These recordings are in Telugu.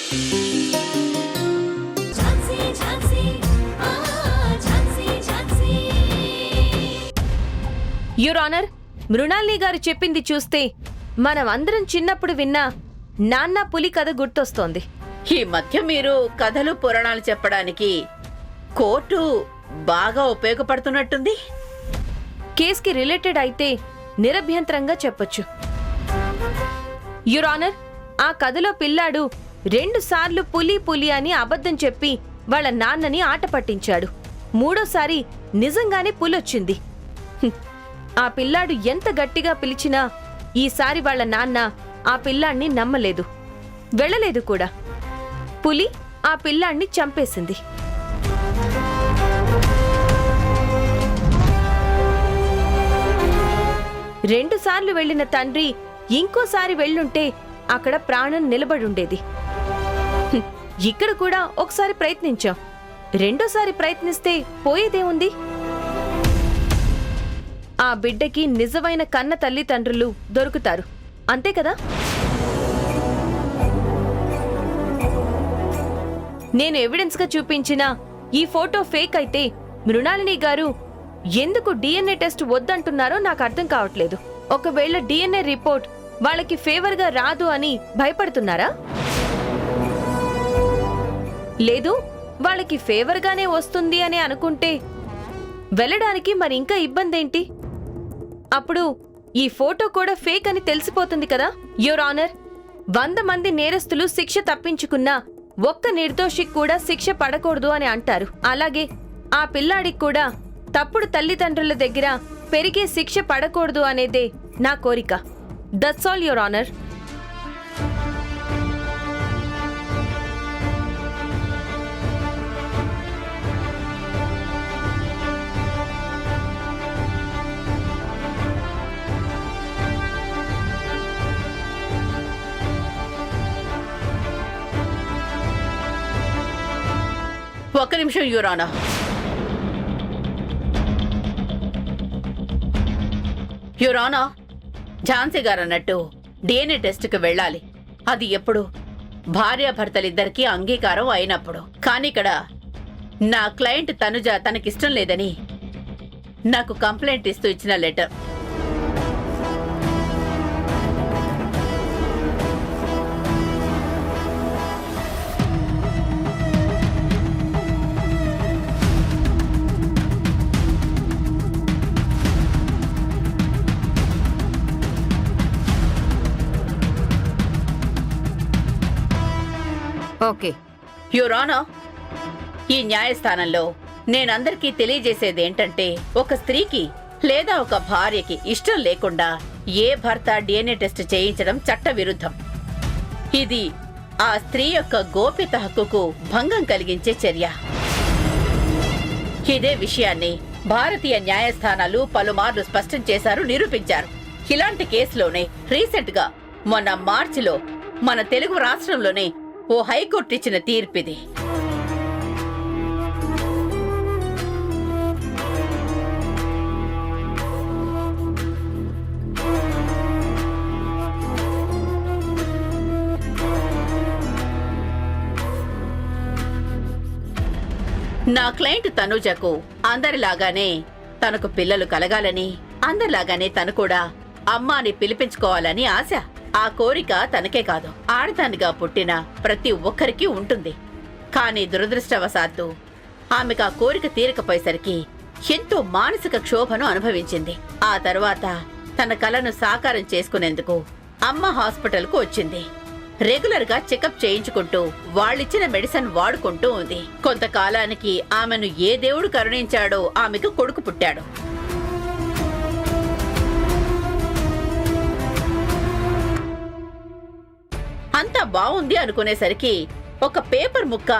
యువర్ ఆనర్, మృణాలిని గారు చెప్పింది చూస్తే మనం అందరం చిన్నప్పుడు విన్న నాన్న పులి కథ గుర్తొస్తోంది. ఈ మధ్య మీరు కథలు పురాణాలు చెప్పడానికి కోర్టు బాగా ఉపయోగపడుతున్నట్టుంది. కేసుకి రిలేటెడ్ అయితే నిరభ్యంతరంగా చెప్పొచ్చు. యువర్ ఆనర్, ఆ కథలో పిల్లాడు 2 సార్లు పులి పులి అని అబద్ధం చెప్పి వాళ్ళ నాన్నని ఆట పట్టించాడు. 3వసారి నిజంగానే పులొచ్చింది. ఆ పిల్లాడు ఎంత గట్టిగా పిలిచినా ఈసారి వాళ్ళ నాన్న ఆ పిల్లాణ్ణి నమ్మలేదు, వెళ్ళలేదు కూడా. పులి ఆ పిల్లాణ్ణి చంపేసింది. రెండు సార్లు వెళ్లిన తండ్రి ఇంకోసారి వెళ్ళుంటే అక్కడ ప్రాణం నిలబడుండేది. ఇక్కడ కూడా ఒకసారి ప్రయత్నించాం, రెండోసారి ప్రయత్నిస్తే పోయేదేముంది? ఆ బిడ్డకి నిజమైన కన్న తల్లిదండ్రులు దొరుకుతారు, అంతే కదా? నేను ఎవిడెన్స్ గా చూపించిన ఈ ఫోటో ఫేక్ అయితే మృణాలిని గారు ఎందుకు డిఎన్ఏ టెస్ట్ వద్దంటున్నారో నాకు అర్థం కావట్లేదు. ఒకవేళ డిఎన్ఏ రిపోర్ట్ వాళ్ళకి ఫేవర్ గా రాదు అని భయపడుతున్నారా? లేదు, వాళ్ళకి ఫేవర్ గానే వస్తుంది అని అనుకుంటే వెళ్ళడానికి మరి ఇంకా ఇబ్బంది ఏంటి? అప్పుడు ఈ ఫోటో కూడా ఫేక్ అని తెలిసిపోతుంది కదా. యువర్ ఆనర్, 100 మంది నేరస్తులు శిక్ష తప్పించుకున్నా ఒక్క నిర్దోషికి కూడా శిక్ష పడకూడదు అని అంటారు. అలాగే ఆ పిల్లాడికి కూడా తప్పుడు తల్లిదండ్రుల దగ్గర పెరిగే శిక్ష పడకూడదు అనేదే నా కోరిక. That's all your honour. ఒక్క నిమిషం your honour. Your honour, Jhansi గారు అన్నట్టు డిఎన్ఏ టెస్ట్కి వెళ్ళాలి. అది ఎప్పుడు? భార్యాభర్తలిద్దరికీ అంగీకారం అయినప్పుడు. కానీ ఇక్కడ నా క్లయింట్ తనుజ తనకిష్టం లేదని నాకు కంప్లైంట్ ఇస్తూ ఇచ్చిన లెటర్. ఓకే యువర్ ఆనర్, ఈ న్యాయస్థానంలో నేనందరికీ తెలియజేసేది ఏంటంటే, ఒక స్త్రీకి లేదా ఒక భార్యకి ఇష్టం లేకుండా ఏ భర్త డిఎన్ఏ టెస్ట్ చేయించడం చట్ట విరుద్ధం. ఇది ఆ స్త్రీ యొక్క గోప్యత హక్కుకు భంగం కలిగించే చర్య. ఇదే విషయాన్ని భారతీయ న్యాయస్థానాలు పలుమార్లు స్పష్టం చేశారు, నిరూపించారు. ఇలాంటి కేసులోనే రీసెంట్ గా మొన్న మార్చిలో మన తెలుగు రాష్ట్రంలోనే ఓ హైకోర్టు ఇచ్చిన తీర్పిది. నా క్లయింట్ తనుజకు అందరిలాగానే తనకు పిల్లలు కలగాలని, అందరిలాగానే తను కూడా అమ్మాని పిలిపించుకోవాలని ఆశ. ఆ కోరిక తనకే కాదు, ఆడదానిగా పుట్టిన ప్రతి ఒక్కరికి ఉంటుంది. కానీ దురదృష్టవశాత్తు ఆమెకు ఆ కోరిక తీరకపోయేసరికి ఎంతో మానసిక క్షోభను అనుభవించింది. ఆ తర్వాత తన కలను సాకారం చేసుకునేందుకు అమ్మ హాస్పిటల్కు వచ్చింది. రెగ్యులర్ గా చెకప్ చేయించుకుంటూ వాళ్ళిచ్చిన మెడిసిన్ వాడుకుంటూ ఉంది. కొంతకాలానికి ఆమెను ఏ దేవుడు కరుణించాడో ఆమెకు కొడుకు పుట్టాడు. అంతా బావుంది అనుకునేసరికి ఒక పేపర్ ముక్క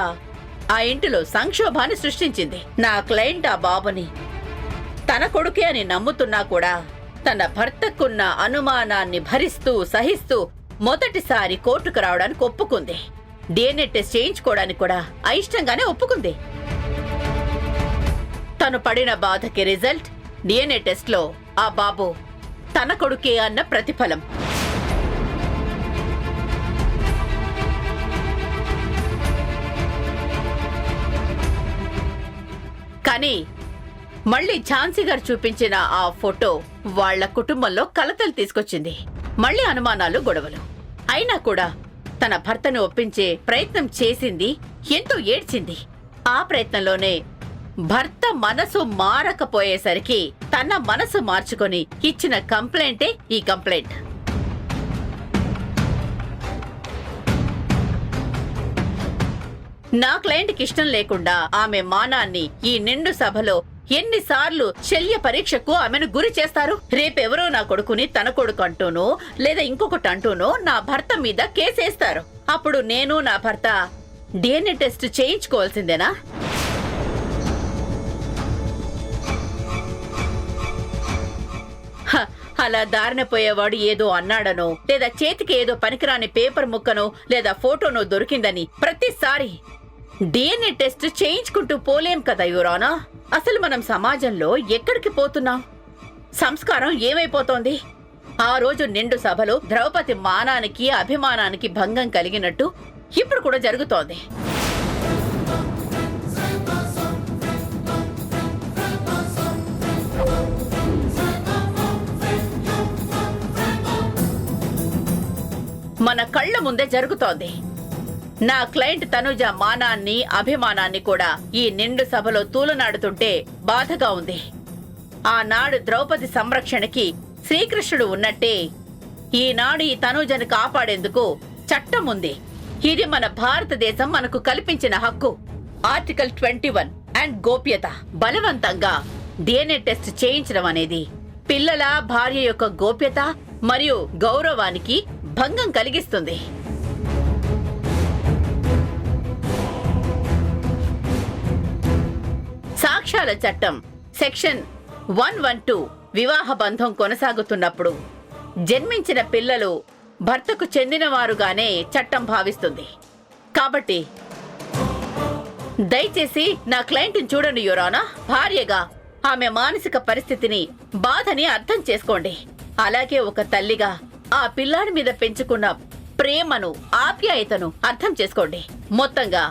ఆ ఇంటిలో సంక్షోభాన్ని సృష్టించింది. నా క్లయింట్ ఆ బాబుని తన కొడుకే అని నమ్ముతున్నా కూడా తన భర్తకున్న అనుమానాన్ని భరిస్తూ సహిస్తూ మొదటిసారి కోర్టుకు రావడానికి ఒప్పుకుంది. డిఎన్ఏ టెస్ట్ చేయించుకోవడానికి కూడా అయిష్టంగానే ఒప్పుకుంది. తను పడిన బాధకి రిజల్ట్ డిఎన్ఏ టెస్ట్ లో ఆ బాబు తన కొడుకే అన్న ప్రతిఫలం. కానీ మళ్ళీ ఝాన్సీ గారు చూపించిన ఆ ఫోటో వాళ్ళ కుటుంబంలో కలతలు తీసుకొచ్చింది. మళ్ళీ అనుమానాలు, గొడవలు. అయినా కూడా తన భర్తను ఒప్పించే ప్రయత్నం చేసింది, ఎంతో ఏడ్చింది. ఆ ప్రయత్నంలోనే భర్త మనసు మారకపోయేసరికి తన మనసు మార్చుకొని ఇచ్చిన కంప్లైంటే ఈ కంప్లైంట్. నా క్లయింట్కి ఇష్టం లేకుండా ఆమె మానాన్ని ఈ నిండు సభలో ఎన్నిసార్లు శల్య పరీక్షకు ఆమెను గురి చేస్తారు? రేపెవరో నా కొడుకుని తన కొడుకు అంటూనో లేదా ఇంకొకటి అంటూనో నా భర్త మీద కేసేస్తారు. అప్పుడు నేను నా భర్త DNA టెస్ట్ చేయించుకోవాల్సిందేనా? అలా దారిన పోయేవాడు ఏదో అన్నాడనో లేదా చేతికి ఏదో పనికిరాని పేపర్ ముక్కనో లేదా ఫోటోనో దొరికిందని ప్రతిసారి DNA టెస్ట్ చేయించుకుంటూ పోలేం కదా యువరానా. అసలు మనం సమాజంలో ఎక్కడికి పోతున్నాం? సంస్కారం ఏమైపోతోంది? ఆ రోజు నిండు సభలో ద్రౌపది మానానికి అభిమానానికి భంగం కలిగినట్టు ఇప్పుడు కూడా జరుగుతోంది. మన కళ్ళ ముందే జరుగుతోంది. నా క్లయింట్ తనుజ మానాన్ని అభిమానాన్ని కూడా ఈ నిండు సభలో తూలనాడుతుంటే బాధగా ఉంది. ఆనాడు ద్రౌపది సంరక్షణకి శ్రీకృష్ణుడు ఉన్నట్టే ఈనాడు ఈ తనుజను కాపాడేందుకు చట్టం ఉంది. ఇది మన భారతదేశం మనకు కల్పించిన హక్కు. ఆర్టికల్ 21 అండ్ గోప్యత. బలవంతంగా DNA టెస్ట్ చేయించడం అనేది పిల్లల, భార్య యొక్క గోప్యత మరియు గౌరవానికి భంగం కలిగిస్తుంది. సాక్ష్యాల చట్టం సెక్షన్ 112 వివాహ బంధం కొనసాగుతున్నప్పుడు జన్మించిన పిల్లలు భర్తకు చెందినవారుగానే చట్టం భావిస్తుంది. కాబట్టి దయచేసి నా క్లయింట్ని చూడండి యువరానా. భార్యగా ఆమె మానసిక పరిస్థితిని, బాధని అర్థం చేసుకోండి. అలాగే ఒక తల్లిగా ఆ పిల్లాడి మీద పెంచుకున్న ప్రేమను, ఆప్యాయతను అర్థం చేసుకోండి. మొత్తంగా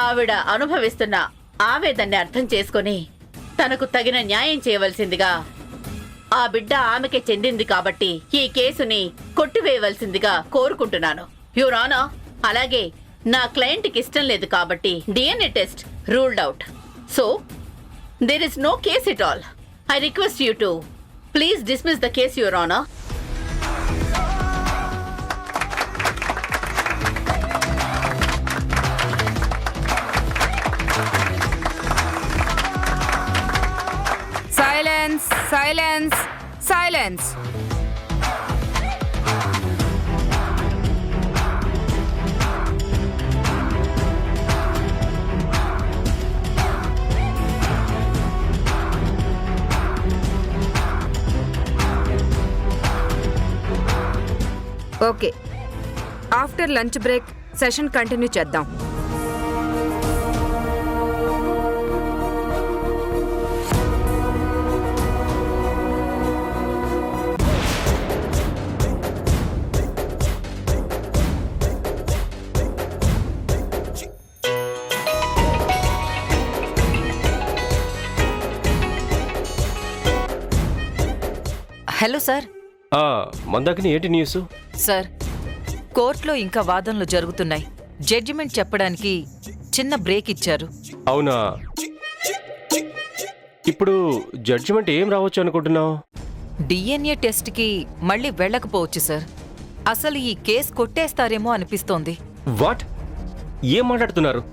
ఆవిడ అనుభవిస్తున్న ఆవేదన్ని అర్థం చేసుకుని తనకు తగిన న్యాయం చేయవలసిందిగా, ఆ బిడ్డ ఆమెకే చెందింది కాబట్టి ఈ కేసుని కొట్టివేయవలసిందిగా కోరుకుంటున్నాను యువరానా. అలాగే నా క్లయింట్కి ఇష్టం లేదు కాబట్టి DNA test ruled out. So there is no case at all. I request you to please dismiss the case your honour. Silence! Silence! Silence! Okay, after lunch break session continue చేద్దాం. Hello sir. మందాకిని ఏంటి న్యూస్? సార్, కోర్టులో ఇంకా వాదనలు జరుగుతున్నాయి. జడ్జిమెంట్ చెప్పడానికి చిన్న బ్రేక్ ఇచ్చారు. అవునా? ఇప్పుడు జడ్జిమెంట్ ఏం రావచ్చు అనుకుంటున్నావు? DNA టెస్ట్కి మళ్ళీ వెళ్ళకపోవచ్చు సార్. అసలు ఈ కేసు కొట్టేస్తారేమో అనిపిస్తోంది. వాట్? ఏం మాట్లాడుతున్నారు?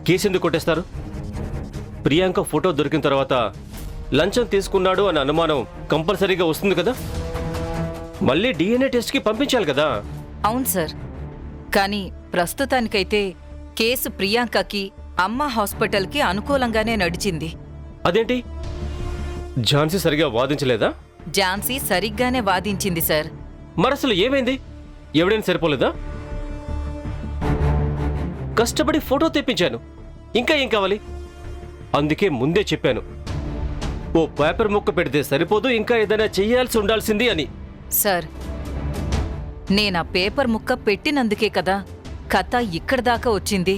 కేసు ఎందుకు కొట్టేస్తారు? ప్రియాంక ఫోటో దొరికిన తర్వాత లంచం తీసుకున్నాడు అన్న అనుమానం కంపల్సరీగా వస్తుంది కదా. మళ్ళీ DNA టెస్ట్కి పంపించాలి కదా. అవును సార్, కానీ ప్రస్తుతానికైతే కేసు ప్రియాంకకి అమ్మ హాస్పిటల్కి అనుకూలంగానే నడిచింది. అదేంటి? ఝాన్సీ సరిగా వాదించలేదా? ఝాన్సీ సరిగ్గానే వాదించింది సార్. మరసలు ఏమైంది? ఎవిడెన్స్ సరిపోలేదా? కష్టపడి ఫోటో తెప్పించాను, ఇంకా ఏం కావాలి? అందుకే ముందే చెప్పాను, ఓ పేపర్ ముక్క పెడితే సరిపోదు, ఇంకా ఏదైనా చెయ్యాల్సి ఉండాల్సింది అని. సార్, నేనా పేపర్ ముక్క పెట్టినందుకే కదా కథ ఇక్కడ దాకా వచ్చింది.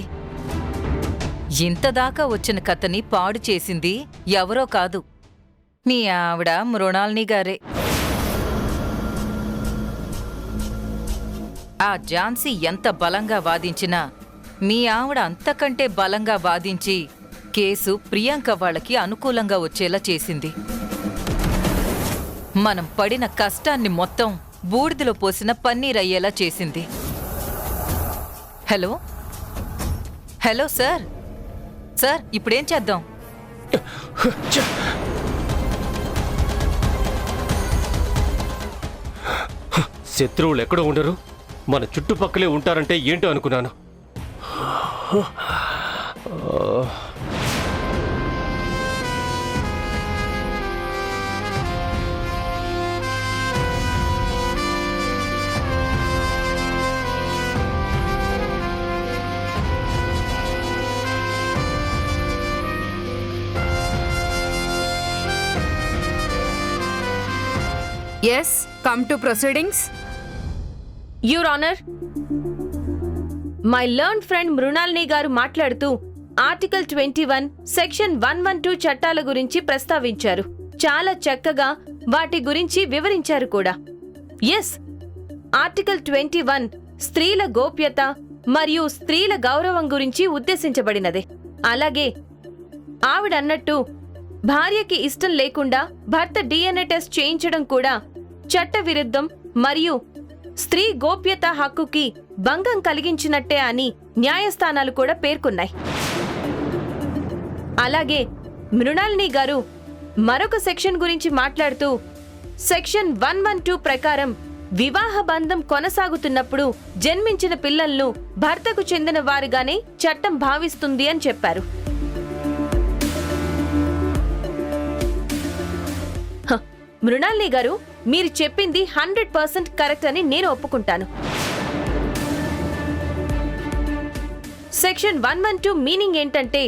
ఇంతదాకా వచ్చిన కథని పాడు చేసింది ఎవరో కాదు, మీ ఆవిడ మృణాల్ని గారే. ఆ ఝాన్సీ ఎంత బలంగా వాదించినా మీ ఆవిడ అంతకంటే బలంగా వాదించి కేసు ప్రియాంక వాళ్ళకి అనుకూలంగా వచ్చేలా చేసింది. మనం పడిన కష్టాన్ని మొత్తం బూడిదలో పోసిన పన్నీర్ అయ్యేలా చేసింది. హలో హలో సార్, సార్ ఇప్పుడేం చేద్దాం? శత్రువులు ఎక్కడో ఉండరు, మన చుట్టుపక్కలే ఉంటారంటే ఏంటో అనుకున్నాను. Yes, come to proceedings. Your honour, my learn friend Mrinalini గారు మాట్లాడుతూ ఆర్టికల్ 21 సెక్షన్ 112 చట్టాల గురించి ప్రస్తావించారు. చాలా చక్కగా వాటి గురించి వివరించారు కూడా. ఎస్, ఆర్టికల్ 21 స్త్రీల గోప్యత మరియు స్త్రీల గౌరవం గురించి ఉద్దేశించబడినదే. అలాగే ఆవిడన్నట్టు భార్యకి ఇష్టం లేకుండా భర్త DNA టెస్ట్ చేయించడం కూడా చట్టవిరుద్ధం మరియు స్త్రీ గోప్యత హక్కుకి భంగం కలిగించినట్టే అని న్యాయస్థానాలు కూడా పేర్కొన్నాయి. అలాగే మృణాలిని గారు మరొక సెక్షన్ గురించి మాట్లాడుతూ సెక్షన్ 112 ప్రకారం వివాహ బంధం కొనసాగుతున్నప్పుడు జన్మించిన పిల్లలను భర్తకు చెందిన వారుగానే చట్టం భావిస్తుంది అని చెప్పారు. మృణాలిని గారు, మీరు చెప్పింది 100% కరెక్ట్ అని నేను ఒప్పుకుంటాను. సెక్షన్ 112 మీనింగ్ ఏంటంటే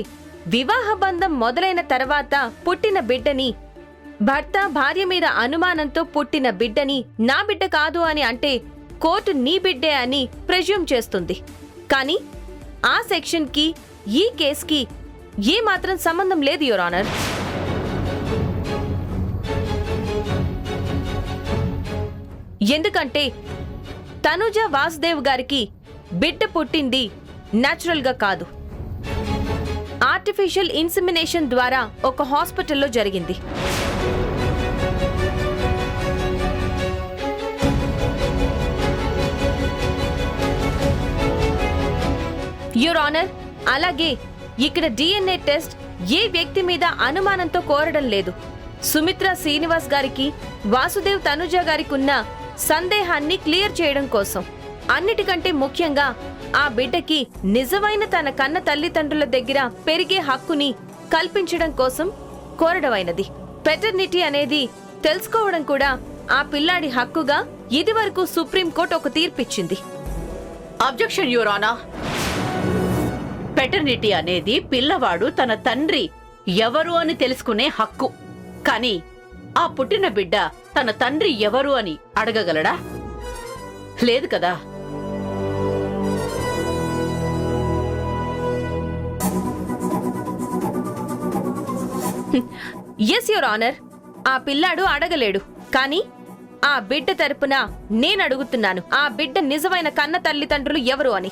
వివాహ బంధం మొదలైన తర్వాత పుట్టిన బిడ్డని, భర్త భార్య మీద అనుమానంతో పుట్టిన బిడ్డని నా బిడ్డ కాదు అని అంటే కోర్టు నీ బిడ్డే అని ప్రెజ్యూమ్ చేస్తుంది. కానీ ఆ సెక్షన్కి ఈ కేసుకి ఏమాత్రం సంబంధం లేదు యువర్ ఆనర్. ఎందుకంటే తనుజ వాసుదేవ్ గారికి బిడ్డ పుట్టింది న్యాచురల్గా కాదు, ఆర్టిఫిషియల్ ఇన్సిమినేషన్ ద్వారా ఒక హాస్పిటల్లో జరిగింది. యువర్ ఆనర్, అలాగే ఇక్కడ DNA టెస్ట్ ఏ వ్యక్తి మీద అనుమానంతో కోరడం లేదు. సుమిత్ర శ్రీనివాస్ గారికి వాసుదేవ్ తనుజ గారికి ఉన్న సందేహాన్ని క్లియర్ చేయడం కోసం, అన్నిటికంటే ముఖ్యంగా ఆ బిడ్డకి నిజమైన తన కన్న తల్లిదండ్రుల దగ్గర పెరిగే హక్కుని కల్పించడం కోసం కోరడమైనది. పెటర్నిటీ అనేది తెలుసుకోవడం కూడా ఆ పిల్లాడి హక్కుగా ఇదివరకు సుప్రీంకోర్టు ఒక తీర్పిచ్చింది. Objection your honour. పెటర్నిటీ అనేది పిల్లవాడు తన తండ్రి ఎవరు అని తెలుసుకునే హక్కు. కానీ ఆ పుట్టిన బిడ్డ తన తండ్రి ఎవరు అని అడగగలడా? లేదు కదా. ఎస్ యువర్ ఆనర్, ఆ పిల్లాడు అడగలేడు. కానీ ఆ బిడ్డ తరపున నేను అడుగుతున్నాను, ఆ బిడ్డ నిజమైన కన్న తల్లిదండ్రులు ఎవరు అని.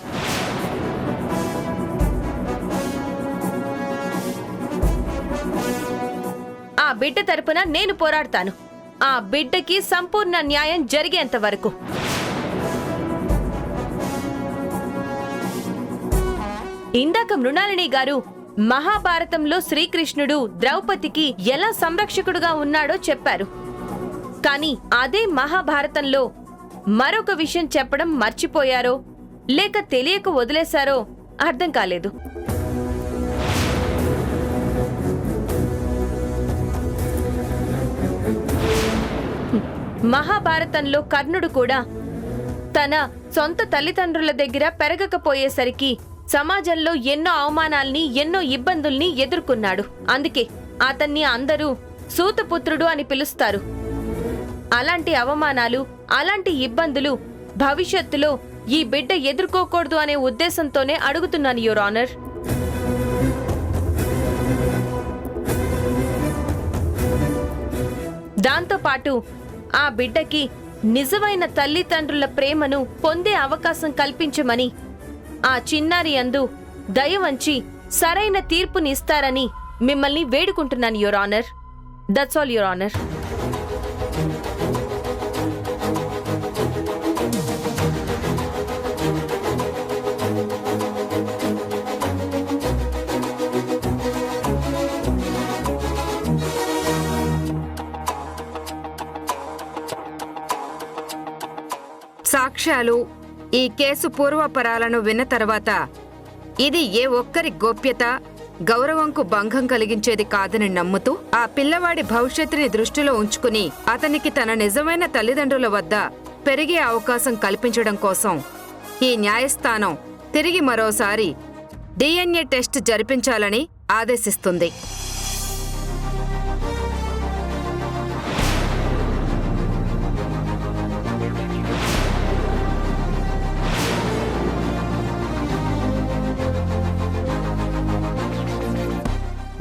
ఆ బిడ్డ తరపున నేను పోరాడతాను, ఆ బిడ్డకి సంపూర్ణ న్యాయం జరిగేంత వరకు. ఇందాక మృణాలిని గారు మహాభారతంలో శ్రీకృష్ణుడు ద్రౌపదికి ఎలా సంరక్షకుడుగా ఉన్నాడో చెప్పారు. కానీ అదే మహాభారతంలో మరొక విషయం చెప్పడం మర్చిపోయారో లేక తెలియక వదిలేశారో అర్థం కాలేదు. మహాభారతంలో కర్ణుడు కూడా తన సొంత తల్లిదండ్రుల దగ్గర పెరగకపోయేసరికి సమాజంలో ఎన్నో అవమానాల్ని, ఎన్నో ఇబ్బందుల్ని ఎదుర్కొన్నాడు. అందుకే అతన్ని అందరూ సూతపుత్రుడు అని పిలుస్తారు. అలాంటి అవమానాలు, అలాంటి ఇబ్బందులు భవిష్యత్తులో ఈ బిడ్డ ఎదుర్కోకూడదు అనే ఉద్దేశంతోనే అడుగుతున్నాను యువర్ ఆనర్. దాంతోపాటు ఆ బిడ్డకి నిజమైన తల్లిదండ్రుల ప్రేమను పొందే అవకాశం కల్పించమని ఆ చిన్నారి యందు దయ వంచి సరైన తీర్పునిస్తారని మిమ్మల్ని వేడుకుంటున్నాను your honour. That's all your honour. సాక్ష్యాలు ఈ కేసు పూర్వపరాలను విన్న తర్వాత ఇది ఏ ఒక్కరి గోప్యత గౌరవంకు భంగం కలిగించేది కాదని నమ్ముతూ ఆ పిల్లవాడి భవిష్యత్తుని దృష్టిలో ఉంచుకుని అతనికి తన నిజమైన తల్లిదండ్రుల వద్ద పెరిగే అవకాశం కల్పించడం కోసం ఈ న్యాయస్థానం తిరిగి మరోసారి DNA టెస్ట్ జరిపించాలని ఆదేశిస్తుంది.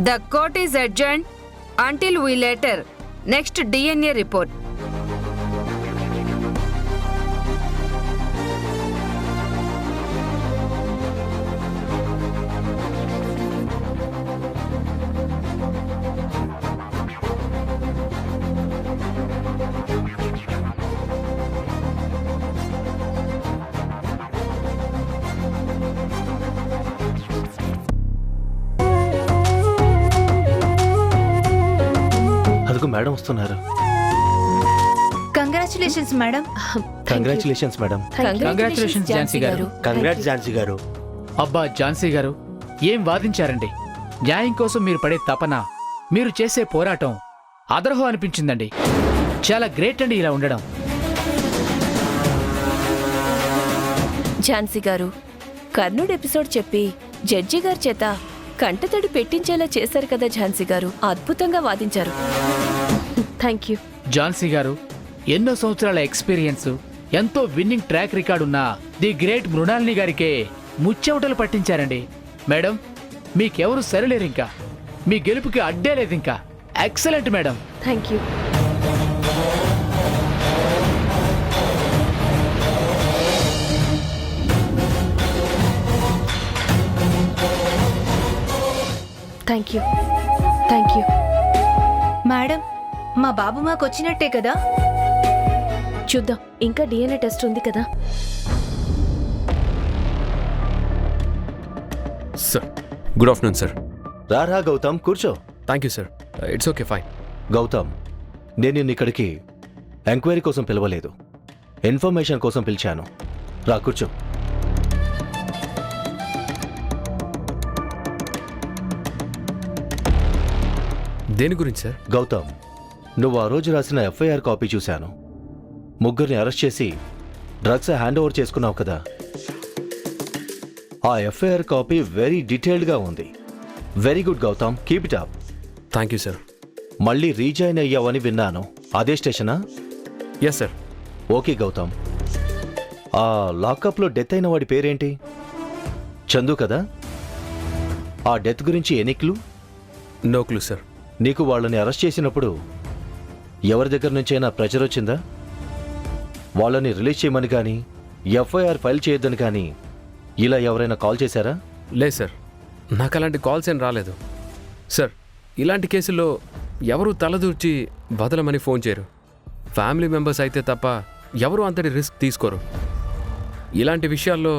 The court is adjourned until we later next DNA report. అదిగో మేడం వస్తున్నారు. Congratulations madam. Congratulations madam. Congratulations Jhansi గారు. కంగ్రాట్స్ ఝాన్సీ గారు. అబ్బా ఝాన్సీ గారు, ఏం వాదించారండి. న్యాయం కోసం మీరు పడే తపన, మీరు చేసే పోరాటం అదర్హో అనిపించిందండి. చాలా గ్రేట్ అండి ఇలా ఉండడం. ఝాన్సీ గారు, కర్ణుడు ఎపిసోడ్ చెప్పి జడ్జి గారి చేత కంటతడి పెట్టించేలా చేశారు కదా ఝాన్సీ గారు. అద్భుతంగా వాదించారు. Thank you. ఝాన్సీ గారు, ఎన్నో సంవత్సరాల ఎక్స్పీరియన్స్, ఎంతో విన్నింగ్ ట్రాక్ రికార్డ్ ఉన్న ది గ్రేట్ మృణాలిని గారికే ముచ్చెమటలు పట్టించారండి. మేడం, మీకెవరు సరిలేరు. ఇంకా మీ గెలుపుకి అడ్డే లేదు. ఇంకా excellent madam. Thank you. Thank you. Thank you. Madam, మా బాబు మాకు వచ్చినట్టే కదా? చూద్దాం, ఇంకా DNA టెస్ట్ ఉంది కదా. Sir, good afternoon sir. రారా గౌతమ్, కూర్చో. Thank you sir. It's okay, fine. Gautam, నేను నిన్ను ఇక్కడికి ఎంక్వైరీ కోసం పిలవలేదు, ఇన్ఫర్మేషన్ కోసం పిలిచాను. రా కూర్చో. దేని గురించి సార్? గౌతమ్, నువ్వు ఆ రోజు రాసిన FIR కాపీ చూశాను. ముగ్గురిని అరెస్ట్ చేసి డ్రగ్స్ హ్యాండ్ ఓవర్ చేసుకున్నావు కదా. ఆ FIR కాపీ వెరీ డీటెయిల్డ్గా ఉంది. Very good Gautam, keep it up. Thank you sir. మళ్ళీ రీజాయిన్ అయ్యావని విన్నాను. అదే స్టేషనా? Yes sir. ఓకే గౌతమ్, ఆ లాకప్లో డెత్ అయిన వాడి పేరేంటి? చందు కదా? ఆ డెత్ గురించి any clue? No clue sir. నీకు వాళ్ళని అరెస్ట్ చేసినప్పుడు ఎవరి దగ్గర నుంచైనా ప్రెజర్ వచ్చిందా? వాళ్ళని రిలీజ్ చేయమని కానీ FIR ఫైల్ చేయొద్దని కానీ ఇలా ఎవరైనా కాల్ చేశారా? లేదు సార్, నాకు అలాంటి కాల్స్ ఏం రాలేదు సార్. ఇలాంటి కేసుల్లో ఎవరు తలదూర్చి వదలమని ఫోన్ చేయరు. ఫ్యామిలీ మెంబర్స్ అయితే తప్ప ఎవరు అంతటి రిస్క్ తీసుకోరు. ఇలాంటి విషయాల్లో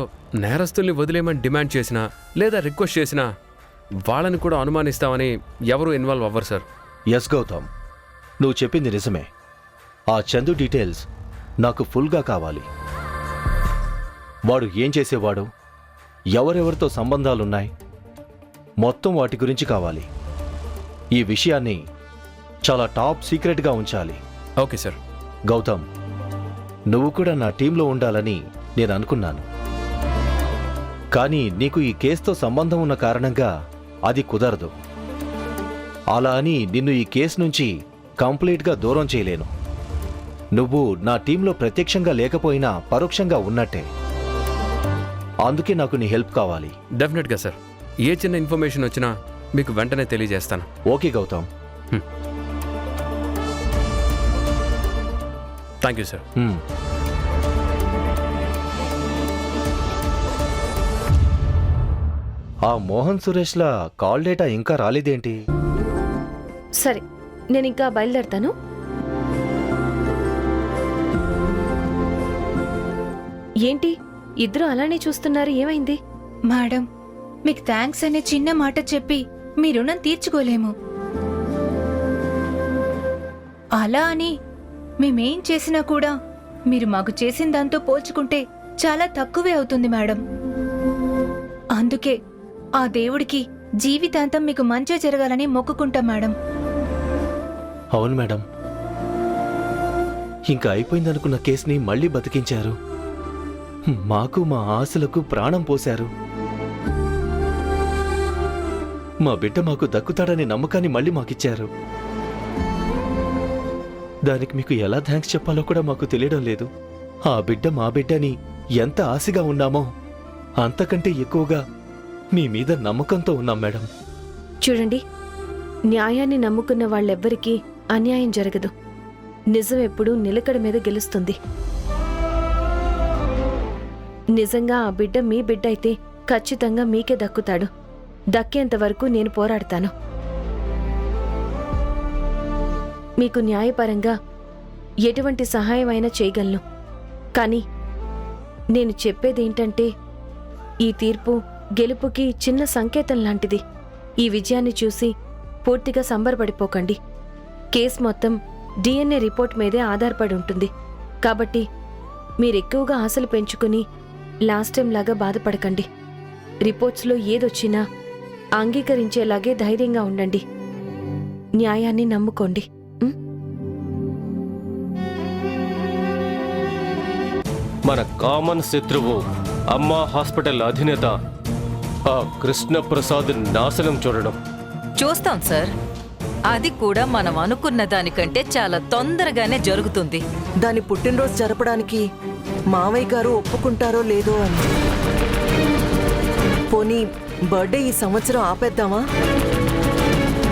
నేరస్తుల్ని వదిలేయమని డిమాండ్ చేసినా లేదా రిక్వెస్ట్ చేసినా వాళ్ళని కూడా అనుమానిస్తామని ఎవరు ఇన్వాల్వ్ అవ్వరు సార్. ఎస్ గౌతమ్, నువ్వు చెప్పింది నిజమే. ఆ చందు డీటెయిల్స్ నాకు ఫుల్గా కావాలి. వాడు ఏం చేసేవాడు, ఎవరెవరితో సంబంధాలున్నాయి, మొత్తం వాటి గురించి కావాలి. ఈ విషయాన్ని చాలా టాప్ సీక్రెట్గా ఉంచాలి. Okay sir. గౌతమ్, నువ్వు కూడా నా టీంలో ఉండాలని నేను అనుకున్నాను. కానీ నీకు ఈ కేసుతో సంబంధం ఉన్న కారణంగా అది కుదరదు. అలా అని నిన్ను ఈ కేసు నుంచి కంప్లీట్గా దూరం చేయలేను. నువ్వు నా టీంలో ప్రత్యక్షంగా లేకపోయినా పరోక్షంగా ఉన్నట్టే. అందుకే నాకు నీ హెల్ప్ కావాలి. డెఫినెట్గా సార్. ఏ చిన్న ఇన్ఫర్మేషన్ వచ్చినా మీకు వెంటనే తెలియజేస్తాను. Okay Gautam. Thank you sir. ఆ మోహన్ సురేష్ల కాల్ డేటా ఇంకా రాలేదేంటి? సరే, నేను ఇంకా బయలుదేరతాను. ఏంటి ఇద్దరు అలానే చూస్తున్నారు? ఏమైంది? మేడం, మీకు థ్యాంక్స్ అనే చిన్న మాట చెప్పి మీ రుణం తీర్చుకోలేము. అలా అని మేమేం చేసినా కూడా మీరు మాకు చేసిన దాంతో పోల్చుకుంటే చాలా తక్కువే అవుతుంది మేడం. అందుకే ఆ దేవుడికి జీవితాంతం మీకు మంచి జరగాలని మొక్కుకుంటాం మేడం. అవును మేడం, ఇంకా అయిపోయిందనుకున్న కేసుని మళ్ళీ బతికించారు. మాకు మా ఆశలకు ప్రాణం పోశారు. మా బిడ్డ మాకు దక్కుతాడనే నమ్మకాన్ని మళ్ళీ మాకిచ్చారు. దానికి మీకు ఎలా థ్యాంక్స్ చెప్పాలో కూడా మాకు తెలియడం లేదు. ఆ బిడ్డ మా బిడ్డని ఎంత ఆశగా ఉన్నామో అంతకంటే ఎక్కువగా మీ మీద నమ్మకంతో ఉన్నాం మేడం. చూడండి, న్యాయాన్ని నమ్ముకున్న వాళ్ళెవ్వరికీ అన్యాయం జరగదు. నిజం ఎప్పుడూ నిలకడ మీద గెలుస్తుంది. నిజంగా ఆ బిడ్డ మీ బిడ్డ అయితే ఖచ్చితంగా మీకే దక్కుతాడు. దక్కేంత వరకు నేను పోరాడతాను. మీకు న్యాయపరంగా ఎటువంటి సహాయం అయినా చేయగలను. కానీ నేను చెప్పేదేంటంటే, ఈ తీర్పు గెలుపుకి చిన్న సంకేతం లాంటిది. ఈ విజయాన్ని చూసి పూర్తిగా సంబరపడిపోకండి. కేసు మొత్తం DNA రిపోర్ట్ మీదే ఆధారపడి ఉంటుంది. కాబట్టి మీరెక్కువగా ఆశలు పెంచుకుని లాస్ట్ టైం లాగా బాధపడకండి. రిపోర్ట్స్లో ఏదొచ్చినా అంగీకరించేలాగే ధైర్యంగా ఉండండి. న్యాయాన్ని నమ్ముకోండి. మన కామన్ శత్రువు అమ్మా హాస్పిటల్ అధినేత ఆ కృష్ణప్రసాద్ నాశనం చూడడం. చూస్తాం సార్. అది కూడా మనం అనుకున్న దానికంటే చాలా తొందరగానే జరుగుతుంది. దాని పుట్టినరోజు జరపడానికి మావయ్య గారు ఒప్పుకుంటారో లేదో అని. పోనీ బర్త్డే ఈ సంవత్సరం ఆపేద్దామా?